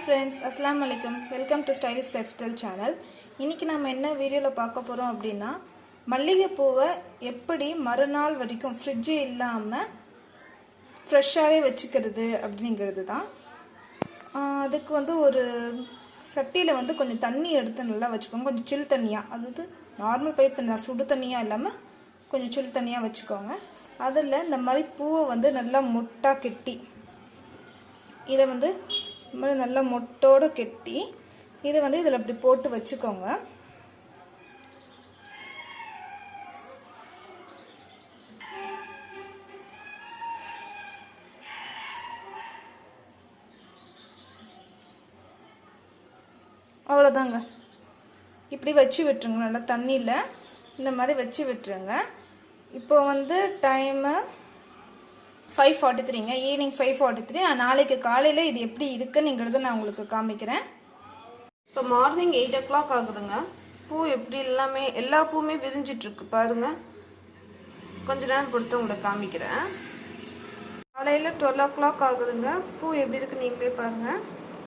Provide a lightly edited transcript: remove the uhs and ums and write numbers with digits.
friends, Assalamu alaikum. Welcome to Stylish Lifestyle channel. இன்னைக்கு நாம என்ன வீடியோல பார்க்க போறோம் அப்படினா மல்லிகை பூவை எப்படி மறுநாள் வரைக்கும் ஃப்ரிட்ஜ் இல்லாம ஃப்ரெஷ்ஷாவே வச்சுக்கிறது அப்படிங்கிறது தான். அதுக்கு வந்து ஒரு சட்டியில வந்து கொஞ்சம் தண்ணி எடுத்து நல்லா வச்சுக்கோங்க. கொஞ்சம் சில் தண்ணியா, அதாவது நார்மல் பைப் சுடு தண்ணியா இல்லாம கொஞ்சம் சில் தண்ணியா வச்சுக்கோங்க. அதில் இந்த மாதிரி பூவை வந்து நல்லா மொட்டா கெட்டி இதை வந்து நல்லா மொட்டோடு கெட்டி இதை வந்து இதில் அப்படி போட்டு வச்சுக்கோங்க. அவ்வளோதாங்க. இப்படி வச்சு விட்டுருங்க. நல்லா தண்ணியில் இந்த மாதிரி வச்சு விட்டுருங்க. இப்போ வந்து டைமு 5:43ங்க, ஈவினிங் 5:43. நான் நாளைக்கு காலையில் இது எப்படி இருக்குன்னுங்கிறத நான் உங்களுக்கு காமிக்கிறேன். இப்போ மார்னிங் 8 o'clock ஆகுதுங்க. பூ எப்படி எல்லாமே எல்லா பூவுமே விரிஞ்சிட்ருக்கு பாருங்கள். கொஞ்ச நேரம் பொறுத்து உங்களுக்கு காமிக்கிறேன். காலையில் 12 o'clock ஆகுதுங்க. பூ எப்படி இருக்கு நீங்களே பாருங்கள்.